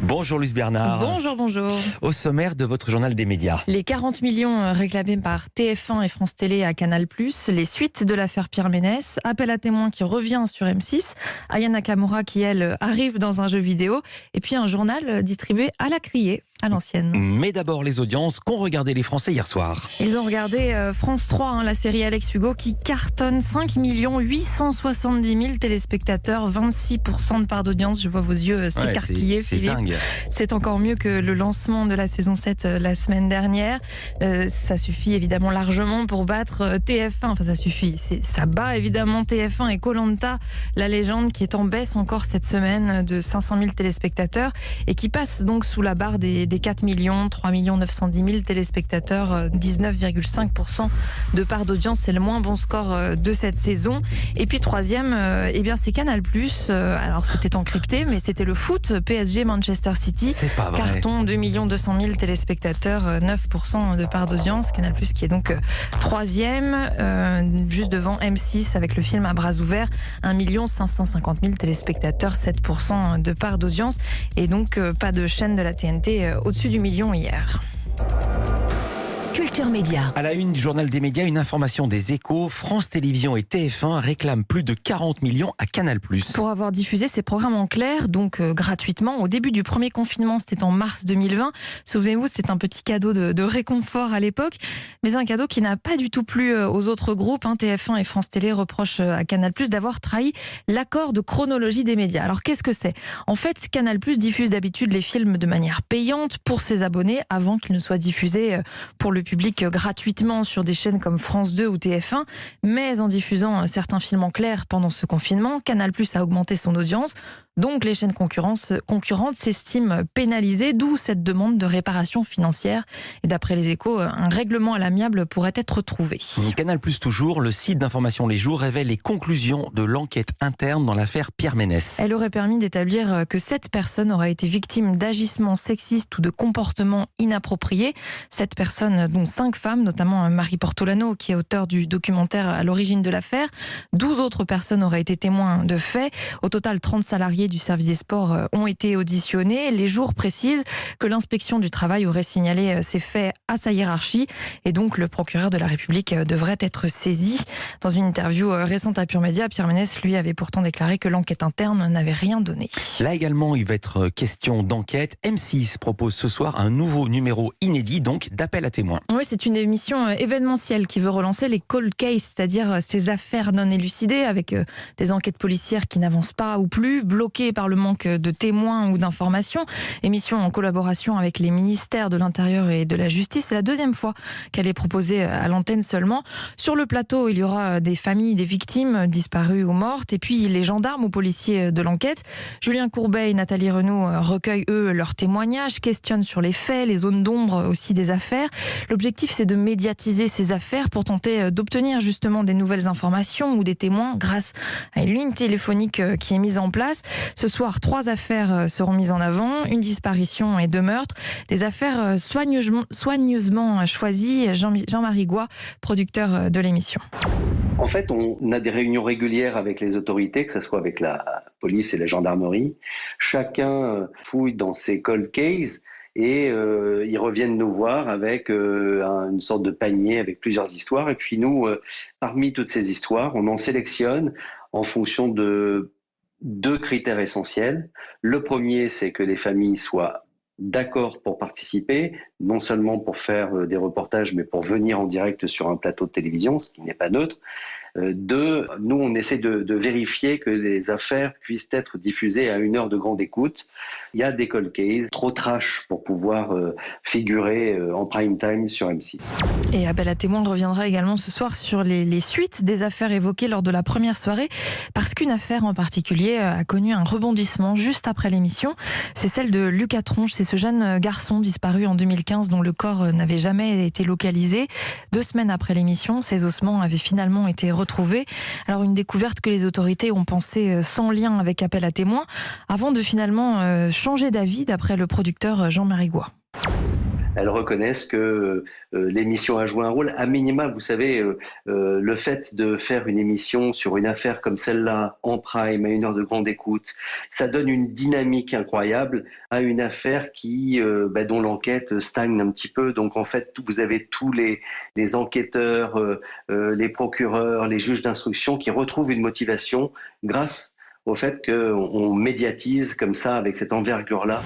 Bonjour Luce Bernard. Bonjour, bonjour. Au sommaire de votre journal des médias. Les 40 millions réclamés par TF1 et France Télé à Canal+, les suites de l'affaire Pierre Ménès, appel à témoins qui revient sur M6, Aya Nakamura qui, elle, arrive dans un jeu vidéo, et puis un journal distribué à la criée, à l'ancienne. Mais d'abord les audiences qu'ont regardé les Français hier soir. Ils ont regardé France 3, la série Alex Hugo, qui cartonne 5 870 000 téléspectateurs, 26% de part d'audience. Je vois vos yeux s'écarquiller, c'est Philippe. dingue. C'est encore mieux que le lancement de la saison 7 la semaine dernière. Ça suffit évidemment largement pour battre TF1. Enfin, ça suffit. Ça bat évidemment TF1 et Koh-Lanta, la légende qui est en baisse encore cette semaine de 500 000 téléspectateurs et qui passe donc sous la barre des 4 millions, 3 910 000 téléspectateurs, 19,5% de part d'audience. C'est le moins bon score de cette saison. Et puis troisième, c'est Canal+. Alors c'était encrypté, mais c'était le foot, PSG Manchester City. C'est pas vrai. Carton, 2 200 000 téléspectateurs, 9% de part d'audience. Canal+, qui est donc troisième, juste devant M6 avec le film À bras ouverts, 1 550 000 téléspectateurs, 7% de part d'audience. Et donc pas de chaîne de la TNT au-dessus du million hier. Culture Média. À la une du journal des médias, une information des Échos. France Télévisions et TF1 réclament plus de 40 millions à Canal+. Pour avoir diffusé ces programmes en clair, donc gratuitement, au début du premier confinement, c'était en mars 2020. Souvenez-vous, c'était un petit cadeau de réconfort à l'époque, mais un cadeau qui n'a pas du tout plu aux autres groupes. TF1 et France Télé reprochent à Canal+ d'avoir trahi l'accord de chronologie des médias. Alors qu'est-ce que c'est ? En fait, Canal+ diffuse d'habitude les films de manière payante pour ses abonnés avant qu'ils ne soient diffusés pour le public gratuitement sur des chaînes comme France 2 ou TF1, mais en diffusant certains films en clair pendant ce confinement, Canal+ a augmenté son audience. Donc les chaînes concurrentes s'estiment pénalisées, d'où cette demande de réparation financière. Et d'après les Échos, un règlement à l'amiable pourrait être trouvé. Canal+ toujours, le site d'information Les Jours révèle les conclusions de l'enquête interne dans l'affaire Pierre Ménès. Elle aurait permis d'établir que 7 personnes auraient été victimes d'agissements sexistes ou de comportements inappropriés. 7 personnes, dont 5 femmes, notamment Marie Portolano, qui est auteur du documentaire à l'origine de l'affaire. 12 autres personnes auraient été témoins de faits. Au total, 30 salariés du service des sports ont été auditionnés. Les Jours précisent que l'inspection du travail aurait signalé ces faits à sa hiérarchie et donc le procureur de la République devrait être saisi. Dans une interview récente à Pure Média, Pierre Ménès, lui, avait pourtant déclaré que l'enquête interne n'avait rien donné. Là également, il va être question d'enquête. M6 propose ce soir un nouveau numéro inédit, donc d'appel à témoins. Oui, c'est une émission événementielle qui veut relancer les cold cases, c'est-à-dire ces affaires non élucidées avec des enquêtes policières qui n'avancent pas ou plus, bloquées par le manque de témoins ou d'informations. Émission en collaboration avec les ministères de l'Intérieur et de la Justice. C'est la deuxième fois qu'elle est proposée à l'antenne seulement. Sur le plateau, il y aura des familles des victimes disparues ou mortes et puis les gendarmes ou policiers de l'enquête. Julien Courbet et Nathalie Renaud recueillent, eux, leurs témoignages, questionnent sur les faits, les zones d'ombre aussi des affaires. L'objectif, c'est de médiatiser ces affaires pour tenter d'obtenir justement des nouvelles informations ou des témoins grâce à une ligne téléphonique qui est mise en place. Ce soir, 3 affaires seront mises en avant, une disparition et 2 meurtres. Des affaires soigneusement choisies. Jean-Marie Goua, producteur de l'émission. En fait, on a des réunions régulières avec les autorités, que ce soit avec la police et la gendarmerie. Chacun fouille dans ses cold cases et ils reviennent nous voir avec une sorte de panier avec plusieurs histoires. Et puis nous, parmi toutes ces histoires, on en sélectionne en fonction de 2 critères essentiels. Le premier, c'est que les familles soient d'accord pour participer, non seulement pour faire des reportages, mais pour venir en direct sur un plateau de télévision, ce qui n'est pas neutre. 2, nous, on essaie de vérifier que les affaires puissent être diffusées à 1 heure de grande écoute. Il y a des cold cases trop trash pour pouvoir figurer en prime time sur M6. Et Appel à témoins reviendra également ce soir sur les suites des affaires évoquées lors de la première soirée, parce qu'une affaire en particulier a connu un rebondissement juste après l'émission. C'est celle de Lucas Tronche. C'est ce jeune garçon disparu en 2015 dont le corps n'avait jamais été localisé. 2 semaines après l'émission, ses ossements avaient finalement été retrouvés. Alors une découverte que les autorités ont pensée sans lien avec Appel à témoins, avant de finalement changer d'avis, d'après le producteur Jean-Marie Goua. elles reconnaissent que l'émission a joué un rôle. À minima, vous savez, le fait de faire une émission sur une affaire comme celle-là, en prime, à 1 heure de grande écoute, ça donne une dynamique incroyable à une affaire dont l'enquête stagne un petit peu. Donc en fait, vous avez tous les enquêteurs, les procureurs, les juges d'instruction qui retrouvent une motivation grâce au fait qu'on médiatise comme ça, avec cette envergure-là.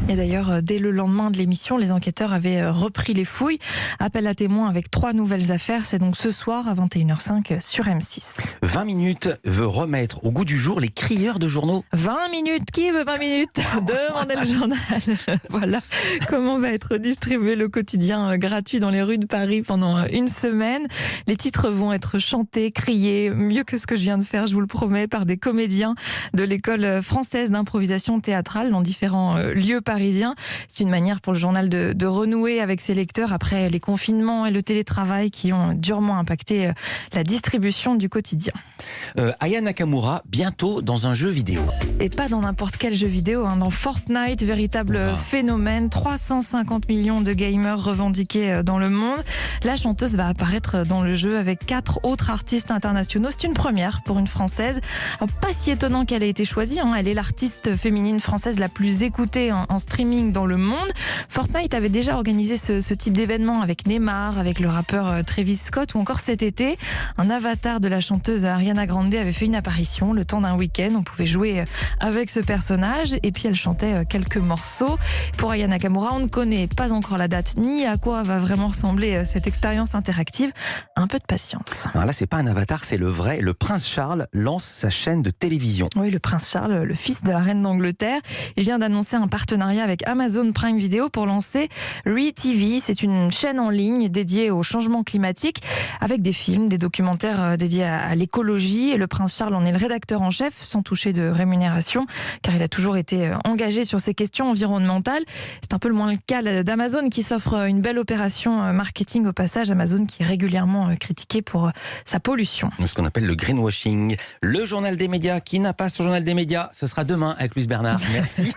Et d'ailleurs, dès le lendemain de l'émission, les enquêteurs avaient repris les fouilles. Appel à témoins avec 3 nouvelles affaires. C'est donc ce soir à 21h05 sur M6. 20 minutes veut remettre au goût du jour les crieurs de journaux. 20 minutes, qui veut 20 minutes? Demandez le journal. Voilà comment va être distribué le quotidien gratuit dans les rues de Paris pendant une semaine. Les titres vont être chantés, criés, mieux que ce que je viens de faire, je vous le promets, par des comédiens de l'école française d'improvisation théâtrale dans différents lieux parisiens. C'est une manière pour le journal de renouer avec ses lecteurs après les confinements et le télétravail qui ont durement impacté la distribution du quotidien. Aya Nakamura, bientôt dans un jeu vidéo. Et pas dans n'importe quel jeu vidéo, dans Fortnite, véritable phénomène. 350 millions de gamers revendiqués dans le monde. La chanteuse va apparaître dans le jeu avec 4 autres artistes internationaux. C'est une première pour une Française. Alors, pas si étonnant qu'elle ait été choisie. Elle est l'artiste féminine française la plus écoutée en streaming dans le monde. Fortnite avait déjà organisé ce type d'événement avec Neymar, avec le rappeur Travis Scott, ou encore cet été, un avatar de la chanteuse Ariana Grande avait fait une apparition le temps d'un week-end. On pouvait jouer avec ce personnage et puis elle chantait quelques morceaux. Pour Aya Nakamura, on ne connaît pas encore la date ni à quoi va vraiment ressembler cette expérience interactive. Un peu de patience. Alors là, c'est pas un avatar, c'est le vrai. Le prince Charles lance sa chaîne de télévision. Oui, le prince Charles, le fils de la reine d'Angleterre, il vient d'annoncer un partenariat avec Amazon Prime Video pour lancer ReTV. C'est une chaîne en ligne dédiée au changement climatique avec des films, des documentaires dédiés à l'écologie. Et le prince Charles en est le rédacteur en chef, sans toucher de rémunération, car il a toujours été engagé sur ces questions environnementales. C'est un peu le moins le cas d'Amazon qui s'offre une belle opération marketing au passage. Amazon qui est régulièrement critiqué pour sa pollution. Ce qu'on appelle le greenwashing. Le journal des médias qui n'a pas son journal des médias, ce sera demain avec Luce Bernard. Merci.